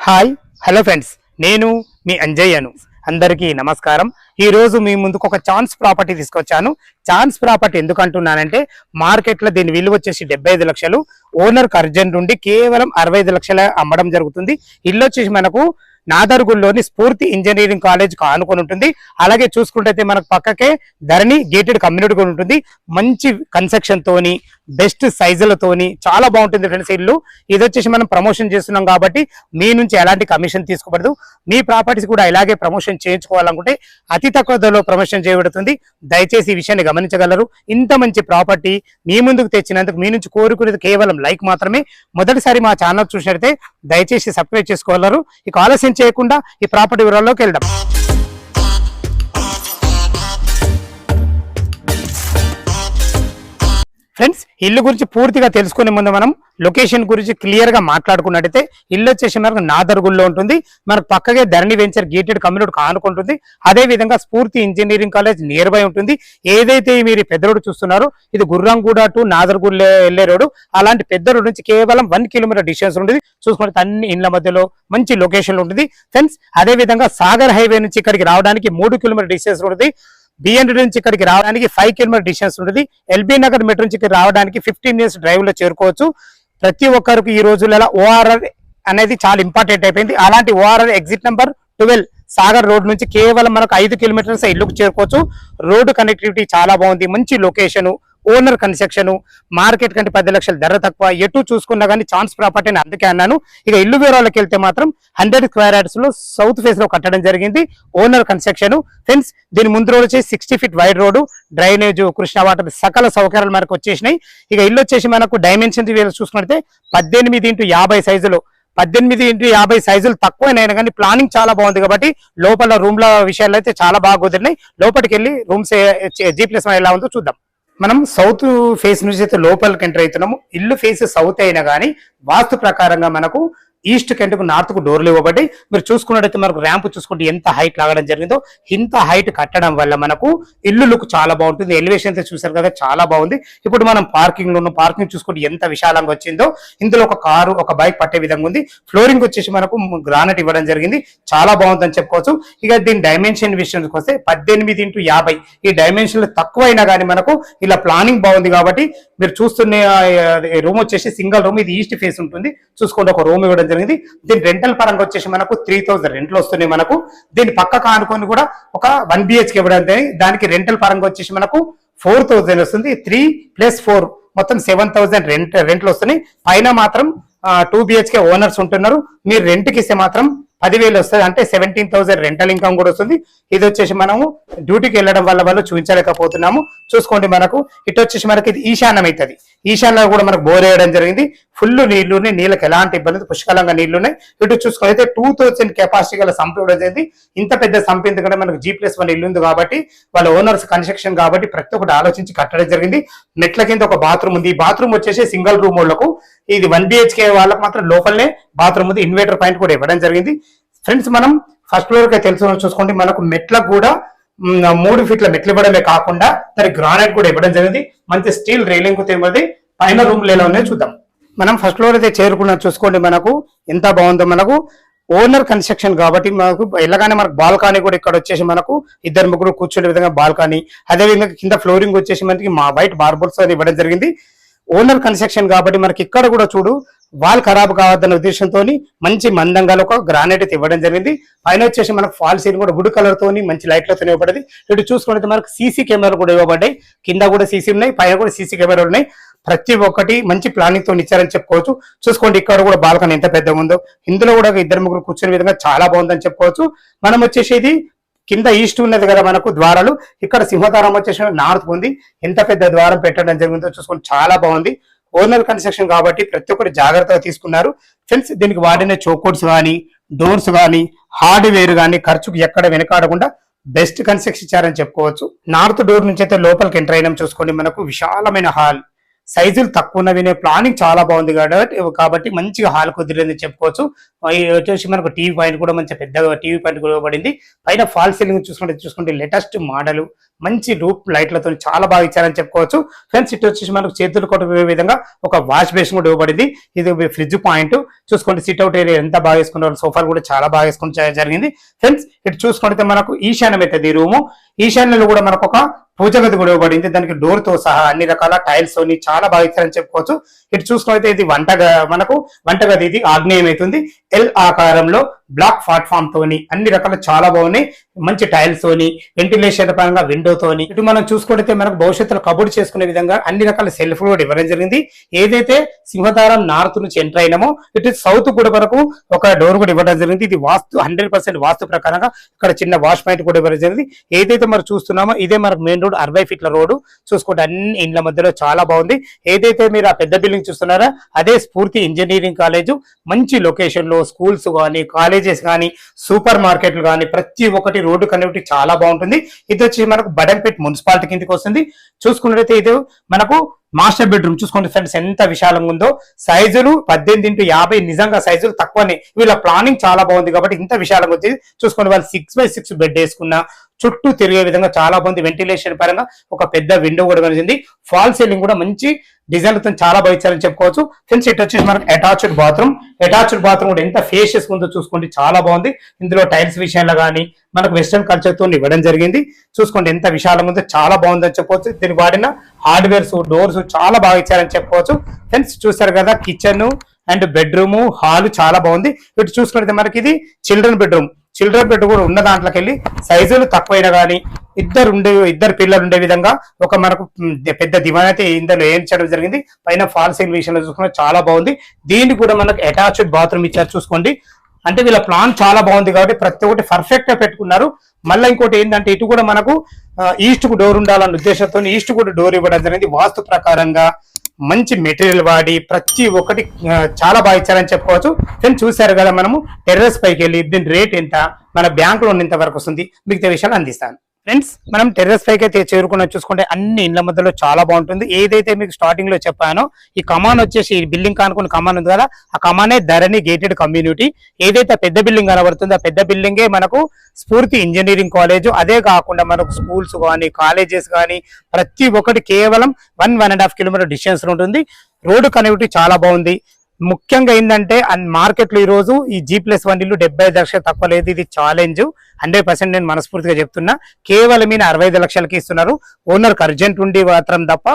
Hi hello friends, నేను మీ అంజయ్యను. అందరికీ నమస్కారం. ఈ రోజు మీ ముందుకు ఒక ఛాన్స్ ప్రాపర్టీ తీసుకొచ్చాను. ఛాన్స్ ప్రాపర్టీ ఎందుకు అంటున్నానంటే, మార్కెట్లో దీని విలువ వచ్చేసి 75 లక్షలు. ఓనర్ అర్జెంట్ నుండి కేవలం 65 లక్షల అమ్మడం జరుగుతుంది. ఇల్లు వచ్చేసి మనకు నాదర్గుల్లోని స్ఫూర్తి ఇంజనీరింగ్ కాలేజ్ ఆనుకొని ఉంటుంది. అలాగే చూసుకుంటే మనకు పక్కకే ధరణి గేటెడ్ కమ్యూనిటీ కూడా ఉంటుంది. మంచి కన్స్ట్రక్షన్ తోని, బెస్ట్ సైజులతోని చాలా బాగుంటుంది ఫ్రెండ్స్ ఇల్లు. ఇది వచ్చేసి మనం ప్రమోషన్ చేస్తున్నాం కాబట్టి మీ నుంచి ఎలాంటి కమిషన్ తీసుకోబడదు. మీ ప్రాపర్టీస్ కూడా ఇలాగే ప్రమోషన్ చేయించుకోవాలనుకుంటే అతి తక్కువ ధరలో ప్రమోషన్ చేయబడుతుంది. దయచేసి ఈ విషయాన్ని గమనించగలరు. ఇంత మంచి ప్రాపర్టీ మీ ముందుకు తెచ్చినందుకు మీ నుంచి కోరుకునేది కేవలం లైక్ మాత్రమే. మొదటిసారి మా ఛానల్ చూసినట్లయితే దయచేసి సబ్స్క్రైబ్ చేసుకోగలరు. ఇక ఆలస్యం చేయకుండా ఈ ప్రాపర్టీ వివరాల్లోకి వెళ్దాం. ఫ్రెండ్స్, ఇల్లు గురించి పూర్తిగా తెలుసుకునే ముందు మనం లొకేషన్ గురించి క్లియర్ గా మాట్లాడుకున్నట్టయితే, ఇల్లు వచ్చేసి మనకు నాదర్గుల్లో ఉంటుంది. మనకు పక్కగే ధరణి వెంచర్ గేటెడ్ కమ్యూనిటీ ఆనుకుంటుంది. అదే విధంగా స్ఫూర్తి ఇంజనీరింగ్ కాలేజ్ నియర్ బై ఉంటుంది. ఏదైతే మీరు పెద్ద రోడ్ చూస్తున్నారో ఇది గుర్రంగూడ టు నాదర్గుల్ వెళ్లే రోడ్డు. అలాంటి పెద్ద రోడ్ నుంచి కేవలం 1 కిలోమీటర్ డిస్టెన్స్ ఉంటుంది. చూసుకుంటే అన్ని ఇండ్ల మధ్యలో మంచి లొకేషన్ ఉంటుంది ఫ్రెండ్స్. అదే విధంగా సాగర్ హైవే నుంచి ఇక్కడికి రావడానికి 3 కిలోమీటర్ డిస్టెన్స్ ఉంటుంది. బిఎన్ నుంచి ఇక్కడికి రావడానికి 5 కిలోమీటర్ డిస్టెన్స్ ఉంటుంది. ఎల్బీ నగర్ మెట్రో నుంచి ఇక్కడ రావడానికి 15 మినిట్స్ డ్రైవ్ లో చేరుకోవచ్చు. ప్రతి ఒక్కరికి ఈ రోజులలో ఓఆర్ఆర్ అనేది చాలా ఇంపార్టెంట్ అయిపోయింది. అలాంటి ORR exit number 12 Sagar road నుంచి కేవలం మనకు 5 కిలోమీటర్స్ ఇల్లుకు చేరుకోవచ్చు. రోడ్డు కనెక్టివిటీ చాలా బాగుంది. మంచి లొకేషన్, ఓనర్ కన్స్ట్రక్షన్, మార్కెట్ కంటే 10 లక్షల ధర తక్కువ. ఎటు చూసుకున్నా కానీ ఛాన్స్ ప్రాపర్టీ అని అందుకే అన్నాను. ఇక ఇల్లు వివరాలకు వెళ్తే మాత్రం 100 స్క్వేర్ యార్డ్స్ లో సౌత్ ఫేస్ లో కట్టడం జరిగింది. Owner construction friends. దీని ముందు రోడ్ వచ్చేసి 60 feet wide road, drainage, Krishna water సకల సౌకర్యాలు మనకు వచ్చేసినాయి. ఇక ఇల్లు వచ్చేసి మనకు డైమెన్షన్ చూసుకుంటే 18x50 సైజులో 18x50 సైజులు తక్కువైనా కానీ ప్లానింగ్ చాలా బాగుంది కాబట్టి లోపల రూమ్ల విషయాలు అయితే చాలా బాగా కుదిరినాయి. లోపలికి వెళ్ళి రూమ్స్ G+1 ఎలా ఉందో చూద్దాం. మనం సౌత్ ఫేస్ నుంచి అయితే లోపలికి ఎంటర్ అవుతున్నాము. ఇల్లు ఫేస్ సౌత్ అయినా కానీ వాస్తు ప్రకారంగా మనకు ఈస్ట్ కంటే నార్త్ కు డోర్లు ఇవ్వబడి, మీరు చూసుకున్నట్టయితే మనకు ర్యాంప్ చూసుకుంటే ఎంత హైట్ లాగడం జరిగిందో. ఇంత హైట్ కట్టడం వల్ల మనకు ఇల్లు లుక్ చాలా బాగుంటుంది. ఎలివేషన్ అయితే చూసారు కదా, చాలా బాగుంది. ఇప్పుడు మనం పార్కింగ్ లో పార్కింగ్ చూసుకుంటే ఎంత విశాలంగా వచ్చిందో. ఇందులో ఒక కారు, ఒక బైక్ పట్టే విధంగా ఉంది. ఫ్లోరింగ్ వచ్చేసి మనకు గ్రానైట్ ఇవ్వడం జరిగింది. చాలా బాగుందని చెప్పుకోవచ్చు. ఇక దీని డైమెన్షన్ విషయానికి వస్తే 18x50. ఈ డైమెన్షన్ తక్కువైనా కానీ మనకు ఇలా ప్లానింగ్ బాగుంది కాబట్టి మీరు చూస్తున్న రూమ్ వచ్చేసి సింగిల్ రూమ్. ఇది ఈస్ట్ ఫేస్ ఉంటుంది. చూసుకోండి, ఒక రూమ్ ఇవ్వడం జరిగింది. దీని రెంటల్ పరంగా వచ్చేసి మనకు 3000 రెంట్లు వస్తున్నాయి మనకు. దీని పక్కకు ఆనుకొని కూడా ఒక 1 BHK ఇవ్వడం జరిగింది. దానికి రెంటల్ పరంగా వచ్చేసి మనకు 4000 వస్తుంది. 3+4 మొత్తం 7000 రెంట్లు వస్తున్నాయి. పైన మాత్రం 2 BHK ఓనర్స్ ఉంటున్నారు. మీరు రెంట్కి ఇస్తే మాత్రం 10,000 వస్తుంది. అంటే 17,000 రెంటల్ ఇన్కమ్ కూడా వస్తుంది. ఇది వచ్చేసి మనము డ్యూటీకి వెళ్ళడం వల్ల వాళ్ళు చూపించలేకపోతున్నాము. చూసుకోండి, మనకు ఇటు వచ్చేసి మనకి ఇది ఈశాన్యం అవుతుంది. ఈశాన్యంలో కూడా మనకు బోర్ వేయడం జరిగింది. ఫుల్ నీళ్లున్నాయి, నీళ్ళకి ఎలాంటి ఇబ్బంది, పుష్కలంగా నీళ్లున్నాయి. ఇటు చూసుకుని అయితే 2000 కెపాసిటీ గల సంప్ ఇవ్వడం జరిగింది. ఇంత పెద్ద సంప్ ఎందుకంటే మనకు G+1 ఇల్లు ఉంది కాబట్టి, వాళ్ళ ఓనర్స్ కన్స్ట్రక్షన్ కాబట్టి ప్రతి ఒక్కటి ఆలోచించి కట్టడం జరిగింది. మెట్ల కింద ఒక బాత్రూమ్ ఉంది. ఈ బాత్రూమ్ వచ్చేసి సింగిల్ రూమ్ వాళ్ళకు, ఇది 1 BHK వాళ్ళకు మాత్రం లోపలనే బాత్రూమ్ ఉంది. ఇన్వర్టర్ పాయింట్ కూడా ఇవ్వడం జరిగింది ఫ్రెండ్స్. మనం ఫస్ట్ ఫ్లోర్ కి తెలుసు చూసుకోండి, మనకు మెట్లకు కూడా 3 ఫీట్ల మెట్లు ఇవ్వడమే కాకుండా దానికి గ్రానైట్ కూడా ఇవ్వడం జరిగింది. మంచి స్టీల్ రైలింగ్ తెమ్మది. పైన రూమ్లు ఎలా ఉన్నాయో చూద్దాం. మనం ఫస్ట్ ఫ్లోర్ అయితే చేరుకున్నా చూసుకోండి, మనకు ఎంత బాగుందో. మనకు ఓనర్ కన్స్ట్రక్షన్ కాబట్టి మనకు ఎలాగానే మనకు బాల్కనీ కూడా ఇక్కడ వచ్చేసి మనకు 2-3 కూర్చునే విధంగా బాల్కనీ. అదేవిధంగా కింద ఫ్లోరింగ్ వచ్చేసి మనకి వైట్ మార్బుల్స్ అని ఇవ్వడం జరిగింది. ఓనర్ కన్స్ట్రక్షన్ కాబట్టి మనకి ఇక్కడ కూడా చూడు వాల్ ఖరాబ్ కావద్దన్న ఉద్దేశంతో మంచి మందంగా ఒక గ్రానైట్ అయితే ఇవ్వడం జరిగింది. పైన వచ్చేసి మనకు ఫాల్ సీలింగ్ కూడా వుడ్ కలర్ తోని మంచి లైట్లతో ఇవ్వబడింది. ఇటు చూసుకుంటే మనకు సీసీ కెమెరాలు కూడా ఇవ్వబడ్డాయి. కింద కూడా సీసీ ఉన్నాయి, పైన కూడా సీసీ కెమెరాలు ఉన్నాయి. ప్రతి ఒక్కటి మంచి ప్లానింగ్ తో ఇచ్చారని చెప్పుకోవచ్చు. చూసుకోండి, ఇక్కడ కూడా బాల్కనీ ఎంత పెద్దగా ఉందో. ఇందులో కూడా 2-3 కూర్చునే విధంగా చాలా బాగుందని చెప్పుకోవచ్చు. మనం వచ్చేసి ఇది కింద ఈస్ట్ ఉన్నది కదా మనకు ద్వారాలు. ఇక్కడ సింహద్వారం వచ్చేసి నార్త్ ఉంది. ఎంత పెద్ద ద్వారం పెట్టడం జరిగిందో చూసుకోండి, చాలా బాగుంది. ఓనర్ కన్స్ట్రక్షన్ కాబట్టి ప్రతి ఒక్కటి జాగ్రత్తగా తీసుకున్నారు ఫ్రెండ్స్. దీనికి వాడిన చోకోట్స్ కానీ, డోర్స్ కానీ, హార్డ్వేర్ కానీ ఖర్చుకు ఎక్కడ వెనకాడకుండా బెస్ట్ కన్స్ట్రక్షన్ ఇచ్చారని చెప్పుకోవచ్చు. నార్త్ డోర్ నుంచి అయితే లోపలికి ఎంటర్ అయినాం చూసుకోండి, మనకు విశాలమైన హాల్, సైజులు తక్కువ ఉన్నవి, ప్లానింగ్ చాలా బాగుంది కాబట్టి మంచిగా హాల్ కుదిరింది చెప్పుకోవచ్చు. వచ్చేసి మనకు టీవీ పాయింట్ కూడా మంచి పెద్దగా టీవీ పాయింట్ కూడా పడింది. పైన ఫాల్ సీలింగ్ చూసుకుంటే లేటెస్ట్ మోడల్ మంచి రూప్ లైట్లతో చాలా బాగా ఇచ్చారని చెప్పుకోవచ్చు ఫ్రెండ్స్. ఇటు వచ్చేసి మనకు చేతులు కొట్టే విధంగా ఒక వాష్ బేసిన్ కూడా ఇవ్వబడింది. ఇది ఫ్రిడ్జ్ పాయింట్ చూసుకోండి. సిట్ అవుట్ ఏరియా ఎంత బాగా వేసుకున్నారు, సోఫాలు కూడా చాలా బాగా వేసుకుని జరిగింది ఫ్రెండ్స్. ఇటు చూసుకుంటే మనకు ఈశాన్యం అవుతుంది ఈ రూము. ఈశాన్యంలో కూడా మనకు ఒక పూజ గది కూడా ఇవ్వబడింది. దానికి డోర్ తో సహా అన్ని రకాల టైల్స్ తోని చాలా బాగా ఇచ్చారని చెప్పుకోవచ్చు. ఇటు చూసుకుంటే ఇది మనకు వంటగది. ఇది ఆగ్నేయం అవుతుంది. ఎల్ ఆకారంలో బ్లాక్ ప్లాట్ఫామ్ తోని అన్ని రకాల చాలా బాగున్నాయి. మంచి టైల్స్ తోని వెంటిలేషన్ పరంగా విండో తోని. ఇటు మనం చూసుకుంటే మనకు భవిష్యత్తులో కబుర్డు చేసుకునే విధంగా అన్ని రకాల సెల్ఫ్ కూడా ఇవ్వడం జరిగింది. ఏదైతే సింహద్వారం నార్త్ నుంచి ఎంటర్ అయినామో ఇటు సౌత్ కూడా వరకు ఒక డోర్ కూడా ఇవ్వడం జరిగింది. ఇది వాస్తు 100% వాస్తు ప్రకారంగా ఇక్కడ చిన్న వాష్ పాయింట్ కూడా ఇవ్వడం జరిగింది. ఏదైతే మనం చూస్తున్నామో ఇదే మనకు మెయిన్ రోడ్ 60 ఫీట్ల రోడ్డు చూసుకుంటే అన్ని ఇండ్ల మధ్యలో చాలా బాగుంది. ఏదైతే మీరు ఆ పెద్ద బిల్డింగ్ చూస్తున్నారో అదే స్ఫూర్తి ఇంజనీరింగ్ కాలేజ్. మంచి లొకేషన్ లో స్కూల్స్ కానీ కాలేజెస్ కానీ సూపర్ మార్కెట్లు కానీ ప్రతి ఒక్కటి రోడ్డు కనెక్టివిటీ చాలా బాగుంటుంది. ఇది వచ్చి మనకు బడంపేట్ మున్సిపాలిటీ కిందకి వస్తుంది. చూసుకున్నట్లయితే ఇది మనకు మాస్టర్ బెడ్రూమ్. చూసుకోండి ఫ్రెండ్స్ ఎంత విశాలంగా ఉందో. సైజులు 18x50 నిజంగా సైజులు తక్కువనే. వీళ్ళ ప్లానింగ్ చాలా బాగుంది కాబట్టి ఇంత విశాలంగా వచ్చింది. చూసుకోండి వాళ్ళు 6x6 బెడ్ వేసుకున్న చుట్టూ తిరిగే విధంగా చాలా బాగుంది. వెంటిలేషన్ పరంగా ఒక పెద్ద విండో కూడా కలిసింది. ఫాల్ సీలింగ్ కూడా మంచి డిజైన్లతో చాలా బాగా ఇచ్చారని చెప్పుకోవచ్చు ఫ్రెండ్స్. ఇటు వచ్చేసి మనకు అటాచ్డ్ బాత్రూమ్ కూడా ఎంత ఫేషియస్ ఉందో చూసుకోండి, చాలా బాగుంది. ఇందులో టైల్స్ విషయంలో కానీ మనకు వెస్టర్న్ కల్చర్ తో ఇవ్వడం జరిగింది. చూసుకోండి ఎంత విశాలంగా ఉందో, చాలా బాగుందని చెప్పవచ్చు. దీనికి వాడిన హార్డ్వేర్స్ డోర్స్ చాలా బాగా ఇచ్చారని చెప్పుకోవచ్చు ఫ్రెండ్స్. చూసారు కదా కిచెన్ అండ్ బెడ్రూమ్ హాల్ చాలా బాగుంది. ఇటు చూసుకుంటే మనకి ఇది చిల్డ్రన్ బెడ్ కూడా ఉన్న దాంట్లోకి వెళ్ళి సైజులు తక్కువైనా కానీ ఇద్దరు పిల్లలు ఉండే విధంగా ఒక మనకు పెద్ద దివాన్ అయితే ఇందులో ఏర్చడం జరిగింది. పైన ఫాల్ సీలింగ్ విషయంలో చూసుకుంటే చాలా బాగుంది. దీనికి కూడా మనకు అటాచ్డ్ బాత్రూమ్ ఇచ్చారు చూసుకోండి. అంటే వీళ్ళ ప్లాన్ చాలా బాగుంది కాబట్టి ప్రతి ఒక్కటి పర్ఫెక్ట్ గా పెట్టుకున్నారు. మళ్ళీ ఇంకోటి ఏంటంటే ఇటు కూడా మనకు ఈస్ట్ కు డోర్ ఉండాలన్న ఉద్దేశంతో ఈస్ట్ కూడా డోర్ ఇవ్వడం జరిగింది. వాస్తు ప్రకారంగా మంచి మెటీరియల్ వాడి ప్రతి ఒక్కటి చాలా బాగా ఇచ్చారని చెప్పుకోవచ్చు ఫ్రెండ్స్. చూశారు కదా మనము టెర్రస్ పైకి వెళ్ళి దీని రేట్ ఎంత, మన బ్యాంక్ లోన్ ఎంత వరకు వస్తుంది మిగతా విషయాలు అందిస్తాను ఫ్రెండ్స్. మనం టెర్రస్ పైకి అయితే చేరుకున్న చూసుకుంటే అన్ని ఇండ్ల మధ్యలో చాలా బాగుంటుంది. ఏదైతే మీకు స్టార్టింగ్ లో చెప్పానో ఈ కమాన్ వచ్చేసి ఈ బిల్డింగ్ కానుకున్న కమాన్ ఉంది కదా, ఆ కమానే ధరణి గేటెడ్ కమ్యూనిటీ. ఏదైతే పెద్ద బిల్డింగ్ కనబడుతుందో ఆ పెద్ద బిల్డింగే మనకు స్ఫూర్తి ఇంజనీరింగ్ కాలేజ్. అదే కాకుండా మనకు స్కూల్స్ కానీ కాలేజెస్ కానీ ప్రతి ఒక్కటి కేవలం 1.5 కిలోమీటర్ డిస్టెన్స్ ఉంటుంది. రోడ్డు కనెక్టివిటీ చాలా బాగుంది. ముఖ్యంగా ఏంటంటే మార్కెట్ లో ఈ రోజు ఈ G+1 ఇల్లు 75 లక్షలు తక్కువ లేదు. ఇది ఛాలెంజ్ 100% నేను మనస్ఫూర్తిగా చెప్తున్నా. కేవలం 65 లక్షలకి ఇస్తున్నారు. ఓనర్ అర్జెంట్ ఉండి మాత్రం తప్ప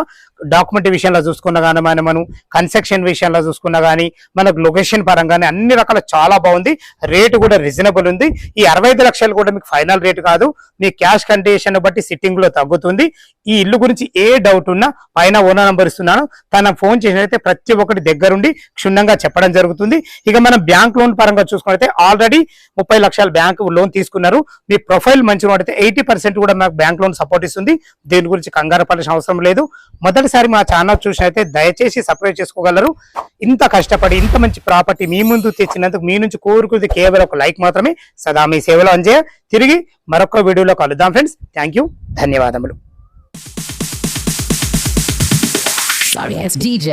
డాక్యుమెంట్ విషయంలో చూసుకున్నా కానీ మనం కన్స్ట్రక్షన్ విషయంలో చూసుకున్నా కానీ మనకు లొకేషన్ పరంగానే అన్ని రకాల చాలా బాగుంది. రేటు కూడా రీజనబుల్ ఉంది. ఈ 65 లక్షలు కూడా మీకు ఫైనల్ రేట్ కాదు, మీ క్యాష్ కండిషన్ బట్టి సిట్టింగ్ లో తగ్గుతుంది. ఈ ఇల్లు గురించి ఏ డౌట్ ఉన్నా పైన ఓనర్ నంబర్ ఇస్తున్నాను, తన ఫోన్ చేసినట్లయితే ప్రతి ఒక్కటి దగ్గరుండి క్షుణ్ణంగా చెప్పడం జరుగుతుంది. ఇక మనం బ్యాంక్ లోన్ పరంగా చూసుకున్నట్లయితే ఆల్రెడీ 30 లక్షల బ్యాంక్ లోన్ తీసుకున్నారు. మీ ప్రొఫైల్ మంచిగా ఉంటే 80% కూడా మాకు బ్యాంక్ లోన్ సపోర్ట్ ఇస్తుంది. దీని గురించి కంగారు పడాల్సిన అవసరం లేదు. మొదటిసారి మా ఛానల్ చూసినట్లయితే దయచేసి సబ్స్క్రైబ్ చేసుకోగలరు. ఇంత కష్టపడి ఇంత మంచి ప్రాపర్టీ మీ ముందు తెచ్చినందుకు మీ నుంచి కోరుకునేది కేవలం ఒక లైక్ మాత్రమే. సదా మీ సేవలో అంజయ్య. తిరిగి మరొక వీడియోలో కలుద్దాం ఫ్రెండ్స్. థ్యాంక్ యూ, ధన్యవాదములు. Sorry, it's DJ.